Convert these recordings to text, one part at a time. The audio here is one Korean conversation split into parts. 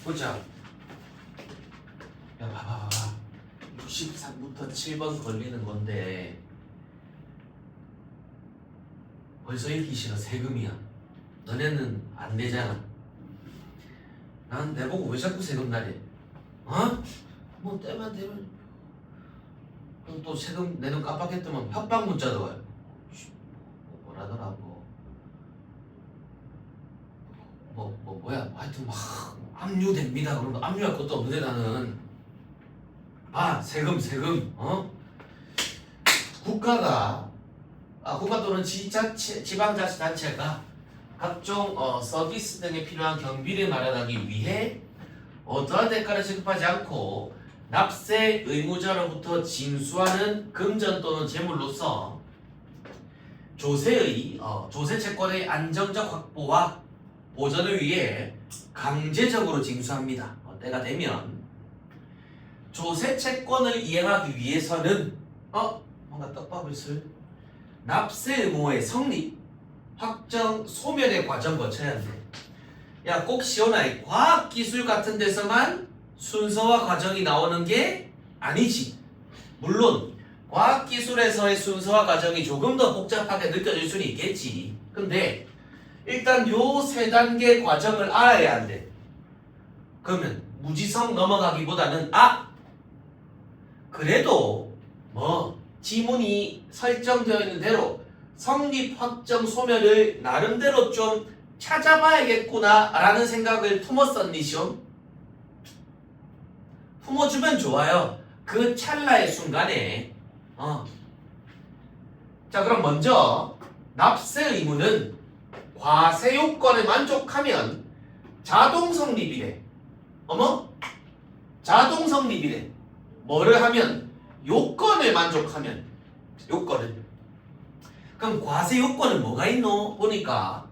보자. 야, 봐봐. 63부터 7번 걸리는 건데 벌써 읽기 싫어. 세금이야. 너네는 안 내잖아. 난 내보고 왜 자꾸 세금 나래? 어? 뭐 때만 되면 또 세금 내는 깜빡했더만 협박 문자도 와요. 뭐라더라 뭐야 하여튼 막 압류됩니다. 그러면 압류할 것도 없는데 나는 세금 국가 또는 지방자치단체가 각종 서비스 등에 필요한 경비를 마련하기 위해 어떠한 대가를 지급하지 않고 납세 의무자로부터 징수하는 금전 또는 재물로서 조세 채권의 안정적 확보와 보전을 위해 강제적으로 징수합니다. 때가 되면 조세 채권을 이행하기 위해서는 뭔가 떡밥을 쓸 납세 의무의 성립, 확정, 소멸의 과정 거쳐야 돼. 야, 꼭 시원하. 과학 기술 같은 데서만 순서와 과정이 나오는 게 아니지. 물론 과학 기술에서의 순서와 과정이 조금 더 복잡하게 느껴질 수는 있겠지. 근데 일단 요 세 단계 과정을 알아야 안 돼. 그러면 무지성 넘어가기보다는 그래도 지문이 설정되어 있는 대로 성립, 확정, 소멸을 나름대로 좀 찾아봐야겠구나 라는 생각을 품었었니쇼? 품어주면 좋아요. 그 찰나의 순간에 자, 그럼 먼저 납세 의무는 과세 요건에 만족하면 자동 성립이래. 자동 성립이래. 뭐를 하면? 요건을 만족하면. 요건을. 그럼 과세 요건은 뭐가 있노? 보니까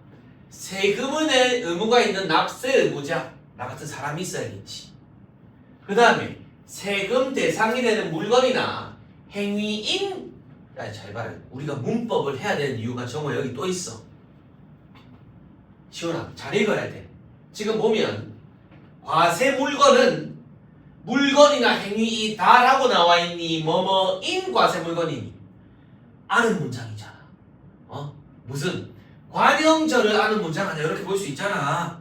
세금을 낼 의무가 있는 납세 의무자 나 같은 사람이 있어야겠지. 그 다음에 세금 대상이 되는 물건이나 행위인. 잘 봐라. 우리가 문법을 해야 되는 이유가 정말 여기 또 있어. 시원아, 잘 읽어야 돼. 지금 보면 과세 물건은 물건이나 행위이다 라고 나와 있니? 뭐뭐인 과세 물건이니? 아는 문장이잖아. 무슨 관형절을 아는 문장 아니야? 이렇게 볼 수 있잖아.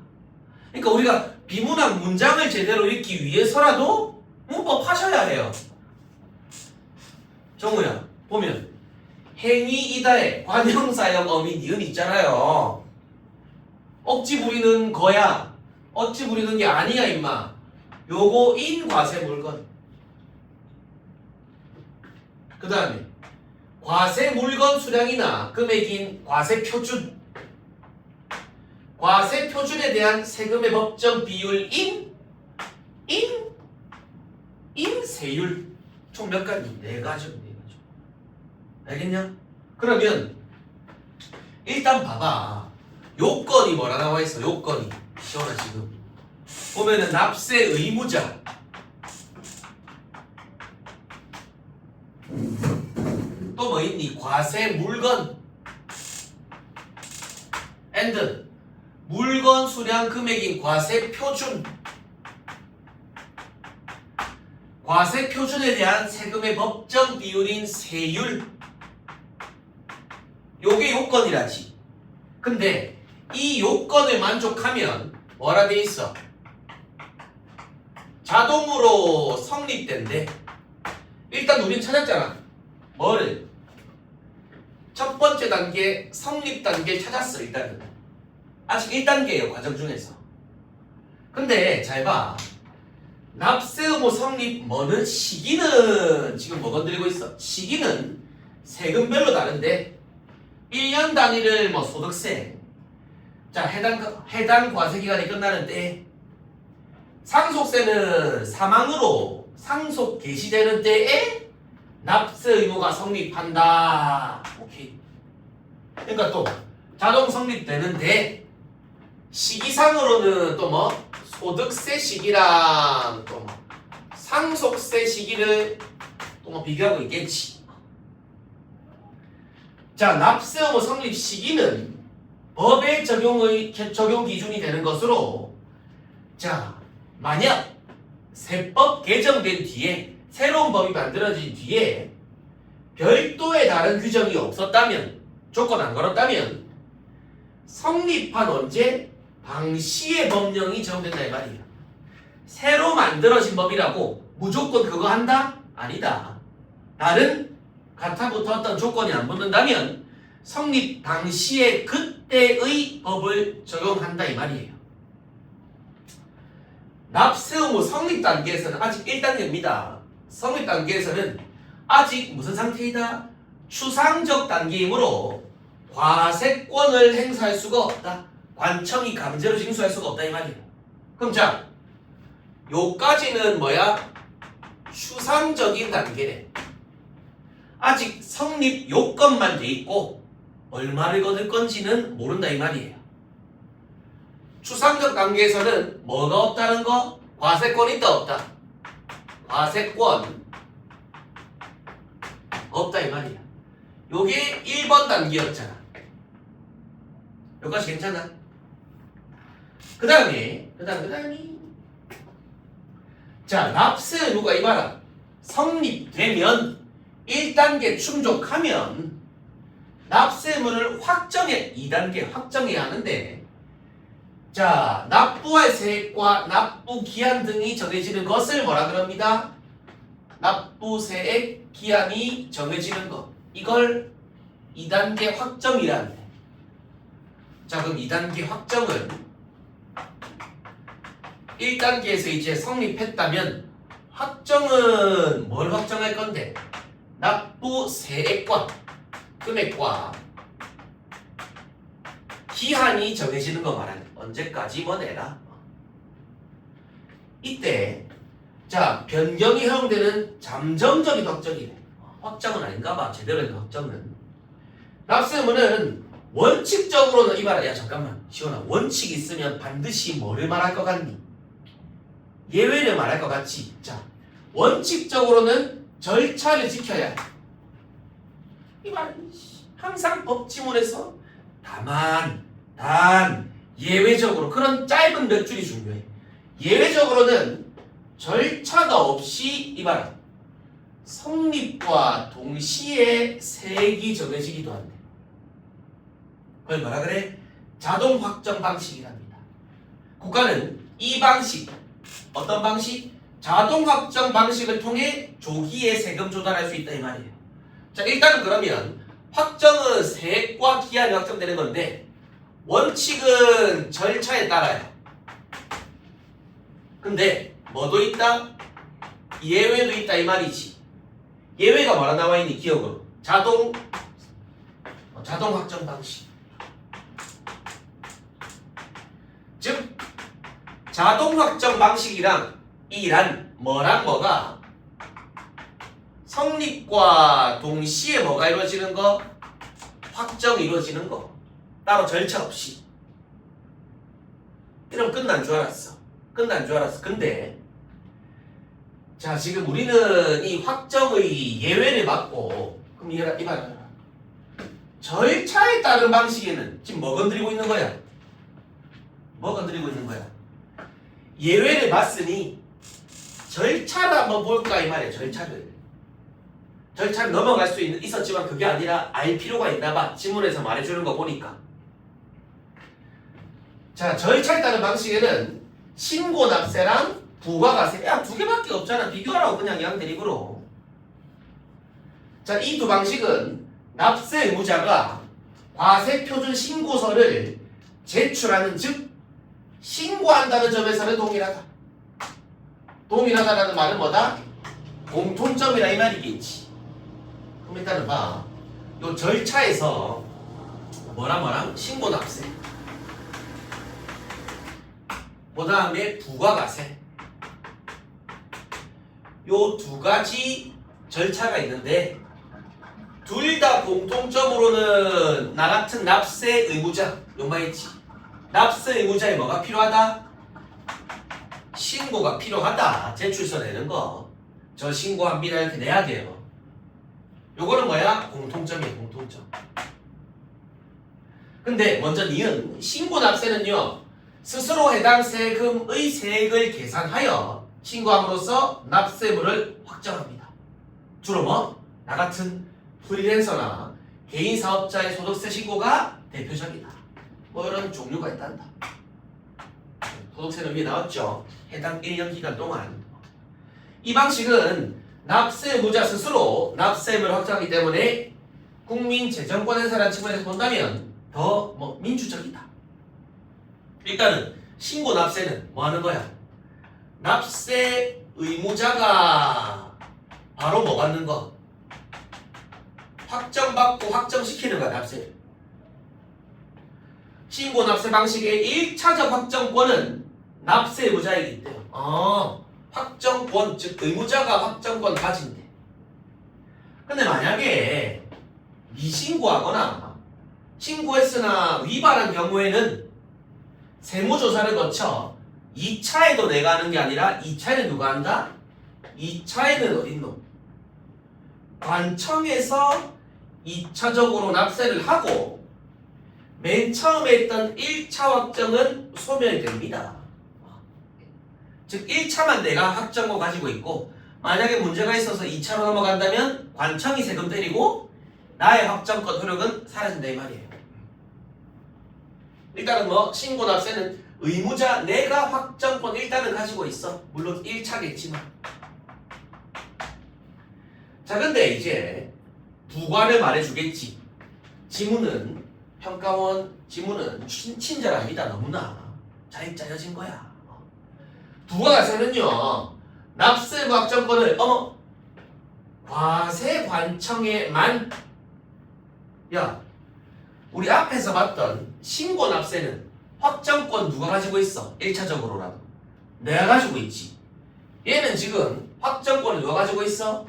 그러니까 우리가 비문학 문장을 제대로 읽기 위해서라도 문법 하셔야 해요. 정우야, 보면 행위이다에 관형사역 어미 니은 있잖아요. 억지 부리는 거야. 억지 부리는 게 아니야 임마. 요거 인 과세 물건. 그 다음에 과세 물건 수량이나 금액인 과세 표준. 과세 표준에 대한 세금의 법정 비율인 세율. 총 몇 가지? 4가지. 알겠냐? 그러면 일단 봐봐. 요건이 뭐라 나와 있어? 요건이. 시원하 지금. 보면은 납세 의무자. 또 뭐 있니? 과세 물건. and 물건 수량 금액인 과세 표준. 과세 표준에 대한 세금의 법정 비율인 세율. 요게 요건이라지. 근데 이 요건을 만족하면 뭐라 돼 있어? 자동으로 성립된대. 일단 우린 찾았잖아. 뭐를? 첫 번째 단계 성립 단계 찾았어. 일단은 아직 1단계예요 과정 중에서. 근데 잘 봐. 납세 의무 성립 뭐는 시기는 지금 뭐 건드리고 있어? 시기는 세금별로 다른데 1년 단위를 소득세. 자, 해당 과세 기간이 끝나는 때. 상속세는 사망으로 상속 개시되는 때에 납세 의무가 성립한다. 오케이. 그러니까 또 자동 성립되는데 시기상으로는 또 소득세 시기랑 또 상속세 시기를 또 비교하고 있겠지. 자, 납세 의무 성립 시기는 법의 적용 기준이 되는 것으로 자, 만약 세법 개정된 뒤에 새로운 법이 만들어진 뒤에 별도의 다른 규정이 없었다면 조건 안 걸었다면 성립한 언제 당시의 법령이 적용된다 이 말이에요. 새로 만들어진 법이라고 무조건 그거 한다? 아니다. 다른 같아 붙었던 조건이 안 붙는다면 성립 당시에 그때의 법을 적용한다 이 말이에요. 납세 의무 성립 단계에서는 아직 1단계입니다. 성립 단계에서는 아직 무슨 상태이다? 추상적 단계이므로 과세권을 행사할 수가 없다. 관청이 강제로 징수할 수가 없다 이 말이에요. 그럼 자, 요까지는 뭐야? 추상적인 단계래. 아직 성립 요건만 돼 있고 얼마를 거둘 건지는 모른다 이 말이에요. 추상적 단계에서는 뭐가 없다는 거? 과세권 있다 없다? 과세권 없다 이 말이야. 요게 1번 단계였잖아. 여기까지 괜찮아? 그 다음에 자, 납세 의무가 이봐라. 성립되면 1단계 충족하면 납세 의무를 확정해 2단계 확정해야 하는데, 자, 납부할 세액과 납부 기한 등이 정해지는 것을 뭐라 그럽니다? 납부 세액 기한이 정해지는 것. 이걸 2단계 확정이라는데. 자, 그럼 2단계 확정은 1단계에서 이제 성립했다면 확정은 뭘 확정할 건데? 납부 세액과 금액과 기한이 정해지는 거 말하는. 언제까지 뭐 내라. 이때 자, 변경이 허용되는 잠정적인 확정이래. 확정은 아닌가 봐. 제대로 된 확정은. 납세 의무는 원칙적으로는 이봐라. 야 잠깐만 시원아, 원칙이 있으면 반드시 뭐를 말할 것 같니? 예외를 말할 것 같지. 자, 원칙적으로는 절차를 지켜야 해. 이봐라, 항상 법지문에서 다만, 단, 예외적으로 그런 짧은 몇 줄이 중요해. 예외적으로는 절차가 없이 이봐라, 성립과 동시에 세액이 정해지기도 한대. 그걸 뭐라 그래? 자동 확정 방식이랍니다. 국가는 이 방식, 어떤 방식? 자동 확정 방식을 통해 조기에 세금 조달할 수 있다 이 말이에요. 자, 일단은 그러면 확정은 세액과 기한이 확정되는 건데 원칙은 절차에 따라요. 근데 뭐도 있다? 예외도 있다 이 말이지. 예외가 뭐라 나와 있니? 기억으로 자동 확정 방식. 즉 자동 확정 방식이랑 이란 뭐랑 뭐가 성립과 동시에 뭐가 이루어지는 거? 확정이 이루어지는 거. 따로 절차 없이. 이러면 끝난 줄 알았어. 근데 자, 지금 우리는 이 확정의 예외를 받고, 그럼 이봐라. 절차에 따른 방식에는 지금 뭐 건드리고 있는 거야? 예외를 봤으니 절차를 한번 볼까 이 말이야. 절차를 넘어갈 수 있었지만 그게 아니라 알 필요가 있나 봐. 지문에서 말해주는 거 보니까. 자, 절차에 따른 방식에는 신고납세랑 부가가세, 야, 두 개밖에 없잖아. 비교하라고 그냥 양 대립으로. 자, 이 두 방식은 납세 의무자가 과세표준 신고서를 제출하는, 즉 신고한다는 점에서는 동일하다. 동일하다라는 말은 뭐다? 공통점이라 이 말이겠지. 그럼 일단은 봐. 요 절차에서 뭐랑 신고납세, 그 다음에 부가가세, 요 두 가지 절차가 있는데 둘 다 공통점으로는 나 같은 납세 의무자, 요만 있지. 납세 의무자에 뭐가 필요하다? 신고가 필요하다. 제출서 내는 거. 저 신고합니다 이렇게 내야 돼요. 요거는 뭐야? 공통점이에요. 공통점. 근데 먼저 니은 신고 납세는요, 스스로 해당 세금의 세액을 계산하여 신고함으로써 납세물을 확정합니다. 주로 뭐? 나 같은 프리랜서나 개인 사업자의 소득세 신고가 대표적이다. 뭐 이런 종류가 있단다. 소득세는 위에 나왔죠. 해당 1년 기간 동안. 이 방식은 납세무자 스스로 납세물을 확정하기 때문에 국민 재정권 행사라는 측면에서 본다면 더 민주적이다. 일단은 신고 납세는 뭐 하는 거야? 납세 의무자가 바로 뭐 받는 거? 확정받고 확정시키는 거야, 납세를. 신고 납세 방식의 1차적 확정권은 납세 의무자에게 있대요. 확정권, 즉 의무자가 확정권 가진대. 근데 만약에 미신고하거나 신고했으나 위반한 경우에는 세무조사를 거쳐 2차에도 내가 하는 게 아니라 2차에는 누가 한다? 2차에는 어딨노? 관청에서 2차적으로 납세를 하고 맨 처음에 했던 1차 확정은 소멸이 됩니다. 즉 1차만 내가 확정권 가지고 있고 만약에 문제가 있어서 2차로 넘어간다면 관청이 세금 때리고 나의 확정권 효력은 사라진다 이 말이에요. 일단은 신고 납세는 의무자 내가 확정권 일단은 가지고 있어. 물론 1차겠지만. 자 근데 이제 부과를 말해주겠지. 지문은 평가원 지문은 친절합니다. 너무나 잘 짜여진 거야. 부과가세는요 납세부 확정권을 과세관청에만 우리 앞에서 봤던 신고 납세는 확정권 누가 가지고 있어? 1차적으로라도 내가 가지고 있지. 얘는 지금 확정권을 누가 가지고 있어?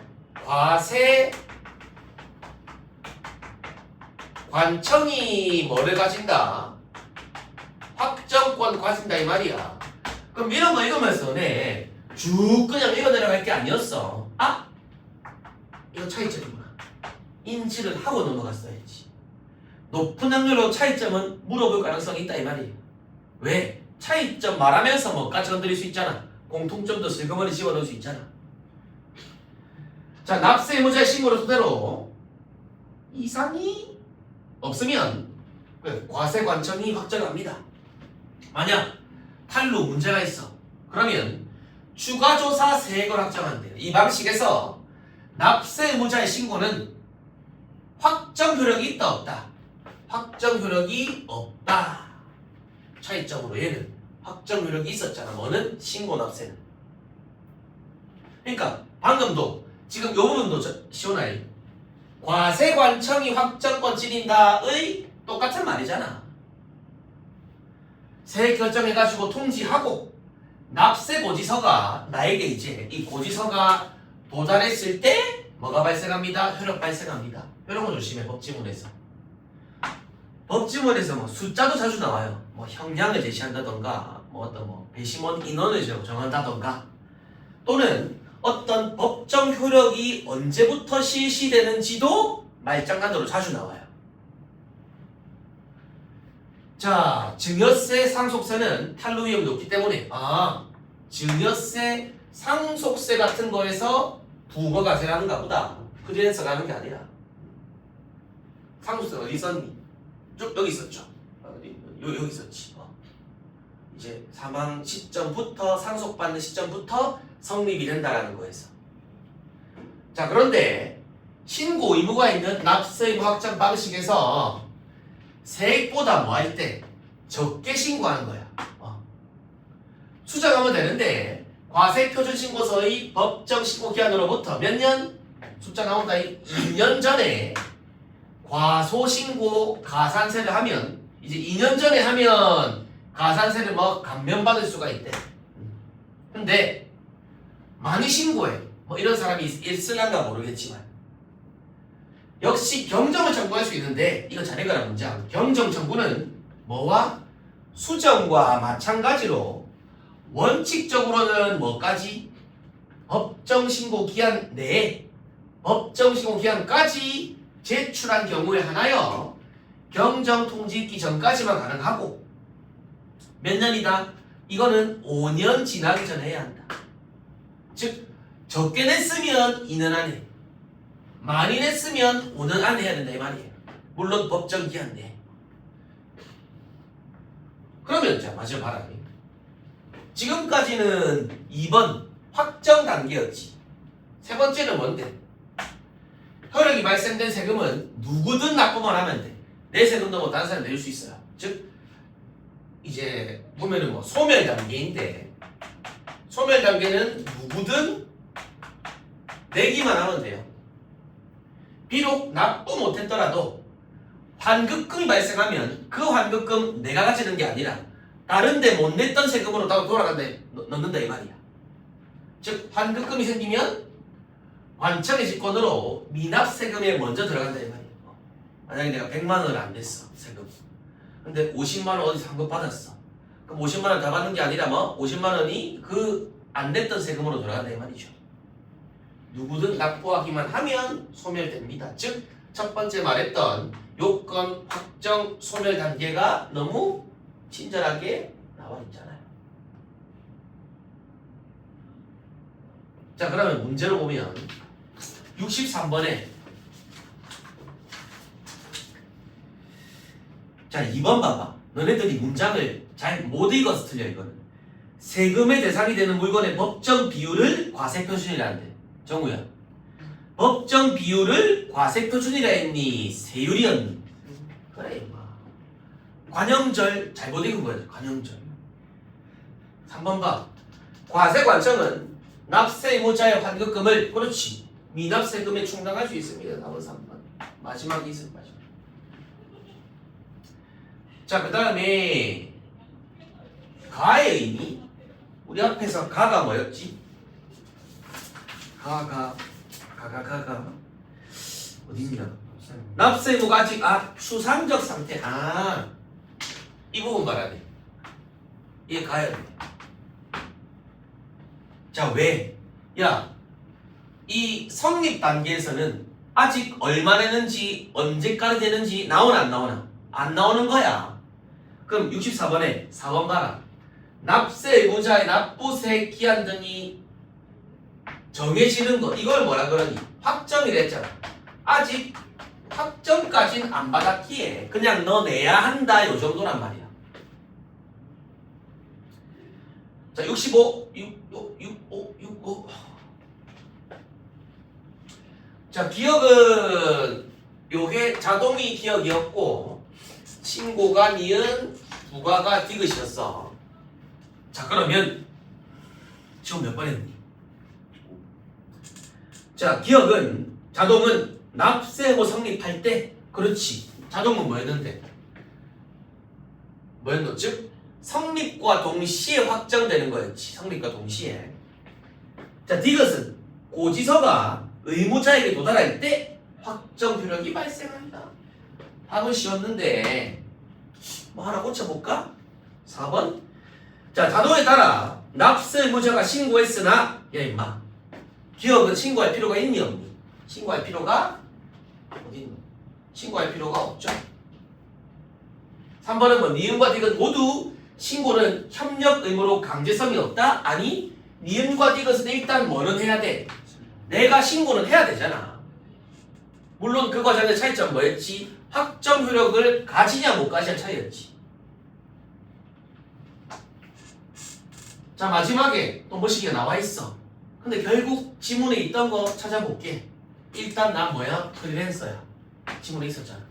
과세관청이 뭐를 가진다? 확정권 가진다 이 말이야. 그럼 이런 거 읽으면서 쭉 그냥 읽어 내려갈 게 아니었어. 이거 차이점이구나. 인지를 하고 넘어갔어야지. 높은 확률로 차이점은 물어볼 가능성이 있다 이 말이에요. 왜? 차이점 말하면서 뭐까지 건드릴 수 있잖아. 공통점도 슬그머니 집어넣을 수 있잖아. 자, 납세 의무자의 신고를 토대로 이상이 없으면 과세관청이 확정합니다. 만약 탈루 문제가 있어. 그러면 추가조사 세액을 확정한대요. 이 방식에서 납세 의무자의 신고는 확정 효력이 있다 없다? 확정 효력이 없다. 차이점으로 얘는 확정 효력이 있었잖아. 뭐는? 신고 납세는. 그러니까 방금도 지금 요 부분도 시원하게 과세관청이 확정권 지린다의 똑같은 말이잖아. 세액 결정해가지고 통지하고 납세 고지서가 나에게 이제 이 고지서가 도달했을 때 뭐가 발생합니다? 효력 발생합니다. 이런 거 조심해. 법지문에서. 법지문에서 숫자도 자주 나와요. 형량을 제시한다던가 어떤 배심원 인원을 정한다던가 또는 어떤 법정 효력이 언제부터 실시되는지도 말장난으로 자주 나와요. 자, 증여세, 상속세는 탈루 위험이 높기 때문에 증여세, 상속세 같은 거에서 부과가세를 하는가 보다. 프리랜서가 하는 게 아니라. 상속세는 어디 있었니? 쭉 여기 있었죠. 여기 있었지. 이제 사망 시점부터 상속받는 시점부터 성립이 된다라는 거에서. 자, 그런데 신고 의무가 있는 납세 의무 확정 방식에서 세액보다 뭐 할 때 적게 신고하는 거야. 수정하면 되는데 과세표준신고서의 법정 신고 기한으로부터 몇 년? 숫자 나온다. 2년 전에 과소신고 가산세를 하면 이제 2년 전에 하면 가산세를 감면받을 수가 있대. 근데 많이 신고해. 이런 사람이 있을란가 모르겠지만 역시 경정을 청구할 수 있는데 이거 자네가 문제야. 경정 청구는 뭐와? 수정과 마찬가지로 원칙적으로는 뭐까지? 법정신고 기한 내에 법정신고 기한까지 제출한 경우에 하나여 경정 통지 있기 전까지만 가능하고 몇 년이다? 이거는 5년 지나기 전에 해야 한다. 즉 적게 냈으면 2년 안에, 많이 냈으면 5년 안에 해야 된다 이 말이에요. 물론 법정 기한 내. 그러면 자 마지막 봐라. 지금까지는 2번 확정 단계였지. 세 번째는 뭔데? 효력이 발생된 세금은 누구든 납부만 하면 돼. 내 세금도 뭐 다른 사람 낼 수 있어요. 즉 이제 보면은 뭐 소멸 단계인데, 소멸 단계는 누구든 내기만 하면 돼요. 비록 납부 못했더라도 환급금이 발생하면 그 환급금 내가 가지는 게 아니라 다른데 못 냈던 세금으로 다 돌아간다, 넣는다 이 말이야. 즉 환급금이 생기면 관청의 직권으로 미납세금에 먼저 들어간다 이 말이야. 만약에 내가 100만 원을 안 냈어 세금. 근데 50만 원 어디서 환급 받았어. 그럼 50만 원 다 받는 게 아니라 뭐 50만 원이 그 안 냈던 세금으로 들어간다 이 말이죠. 누구든 납부하기만 하면 소멸됩니다. 즉 첫 번째 말했던 요건 확정 소멸 단계가 너무 친절하게 나와 있잖아요. 자 그러면 문제로 보면 63번에 자 2번 봐봐. 너네들이 문장을 잘 못 읽어서 틀려. 이거는 세금의 대상이 되는 물건의 법정 비율을 과세표준이라는데. 정우야 법정 비율을 과세표준이라 했니? 세율이었니? 그래 임마. 관형절 잘못 읽은 거야. 관형절. 3번 봐. 과세관청은 납세 의무자의 환급금을 그렇지 미납세금에 충당할 수 있습니다. 4번 3번 마지막이 있을 마지막. 자 그 다음에 가의 의미. 우리 앞에서 가가 뭐였지? 가가 어디입니다. 납세 의무가 아직 추상적 상태. 이 부분 말하네. 이게 가야 돼. 자 왜? 야 이 성립 단계에서는 아직 얼마 내는지 언제까지 되는지 나오나 안 나오나? 안 나오는 거야. 그럼 64번에 4번 봐라. 납세 의무자의 납부세 기한 등이 정해지는 거. 이걸 뭐라 그러니? 확정이라 했잖아. 아직 확정까지는 안 받았기에 그냥 너 내야 한다 요 정도란 말이야. 자 65 65 자 기억은 요게 자동이 기억이었고 신고가 니은 부가가 디귿이었어. 자 그러면 지금 몇 번 했니? 자 기억은 자동은 납세의무 성립할 때 그렇지 자동은 뭐였는데? 뭐였노? 즉 성립과 동시에 확정되는 거였지. 성립과 동시에. 자 디귿은 고지서가 의무자에게 도달할 때 확정 효력이 발생한다. 답은 쉬웠는데 뭐 하나 고쳐볼까? 4번. 자 자동에 따라 납세 의무자가 신고했으나 야 임마 기억은 신고할 필요가 있니 없니? 신고할 필요가 어디 있노? 신고할 필요가 없죠. 3번은 뭐 니은과 디귿 모두 신고는 협력 의무로 강제성이 없다? 아니 니은과 디귿은 일단 뭐는 해야 돼? 내가 신고는 해야 되잖아. 물론 그 과정의 차이점 뭐였지? 확정 효력을 가지냐 못 가지냐 차이였지. 자 마지막에 또 뭐시기가 나와 있어. 근데 결국 지문에 있던 거 찾아볼게. 일단 난 뭐야? 프리랜서야. 지문에 있었잖아.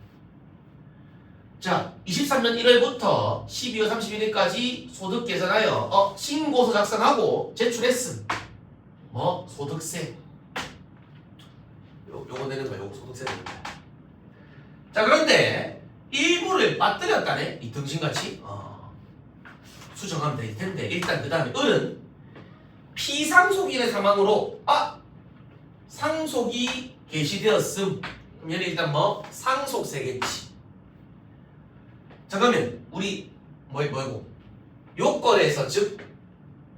자 23년 1월부터 12월 31일까지 소득 계산하여 신고서 작성하고 제출했음. 뭐? 소득세. 요거 내는 거야. 요거 소득세 내는 거야. 자 그런데 일부를 빠뜨렸다네. 이 등신같이 수정하면 될 텐데 일단 그 다음에 을은 피상속인의 사망으로 상속이 개시되었음. 그럼 얘는 일단 뭐 상속세겠지. 자 그러면 우리 뭐고 요건에서 즉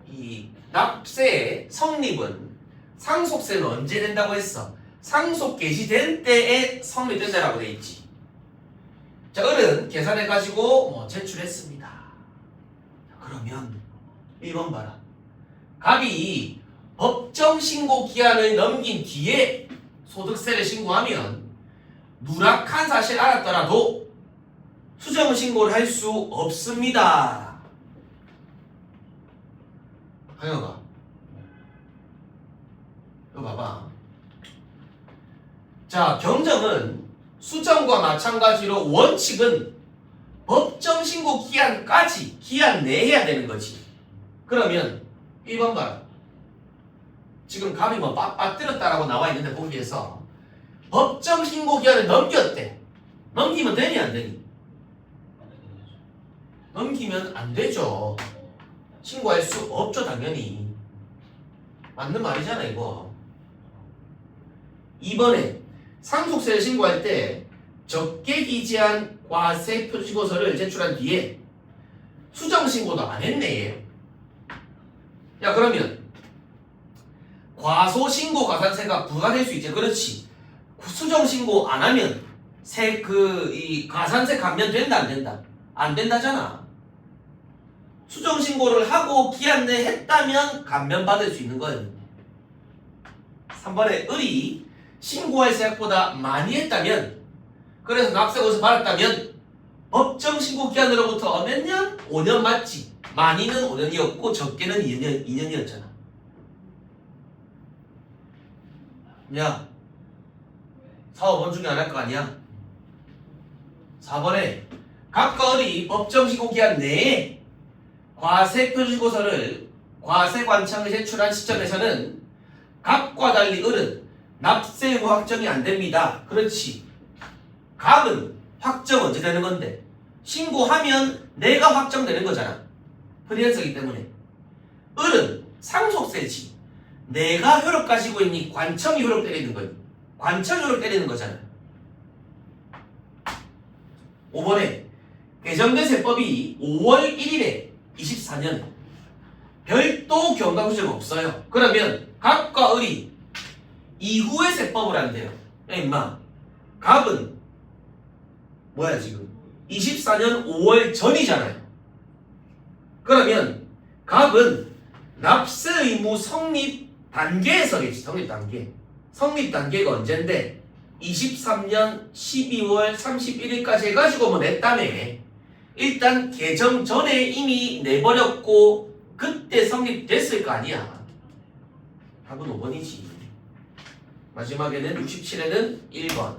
이 납세의 성립은 상속세는 언제 된다고 했어? 상속 개시된 때에 성립된다라고 돼 있지. 자 을은 계산해가지고 뭐 제출했습니다. 하면 1번 봐라. 갑이 법정 신고 기한을 넘긴 뒤에 소득세를 신고하면 누락한 사실 알았더라도 수정 신고를 할 수 없습니다. 하영아, 이거 봐봐. 자, 경정은 수정과 마찬가지로 원칙은 법정 신고 기한까지 기한 내에 해야 되는 거지. 그러면 1번 봐라. 지금 갑이 뭐 빠뜨렸다라고 나와 있는데 보기에서 법정 신고 기한을 넘겼대. 넘기면 되니 안 되니? 넘기면 안 되죠. 신고할 수 없죠, 당연히. 맞는 말이잖아, 이거. 2번에 상속세를 신고할 때 적게 기재한 과세 표시고서를 제출한 뒤에 수정 신고도 안 했네, 얘. 야, 그러면 과소 신고 가산세가 부과될 수 있지. 그렇지. 수정 신고 안 하면 이 가산세 감면된다, 안 된다? 안 된다잖아. 수정 신고를 하고 기한 내에 했다면 감면받을 수 있는 거예요. 3번에 을이 신고할 세액보다 많이 했다면, 그래서 납세고서 받았다면 법정 신고 기한으로부터 몇 년? 5년 맞지. 많이는 5년이었고 적게는 2년이었잖아. 야, 4, 5번 중에 안 할 거 아니야? 4번에 갑과 을이 법정 신고 기한 내에 과세 표시고서를 과세관청에 제출한 시점에서는 갑과 달리 을은 납세 의무 확정이 안 됩니다. 그렇지. 갑은 확정 언제 되는 건데? 신고하면 내가 확정되는 거잖아. 프리랜서이기 때문에. 을은 상속세지. 내가 효력 가지고 있니? 관청이 효력 때리는 거니. 관청이 효력 때리는 거잖아. 5번에 개정된 세법이 5월 1일에 24년 별도 경감수정 없어요. 그러면 갑과 을이 이후에 세법을 한대요. 야, 임마. 갑은 뭐야 지금? 24년 5월 전이잖아요. 그러면 갑은 납세 의무 성립 단계에서겠지. 성립 단계. 성립 단계가 언젠데 23년 12월 31일까지 해가지고 뭐 냈다며. 일단 개정 전에 이미 내버렸고 그때 성립됐을 거 아니야. 답은 5번이지. 마지막에는 67에는 1번.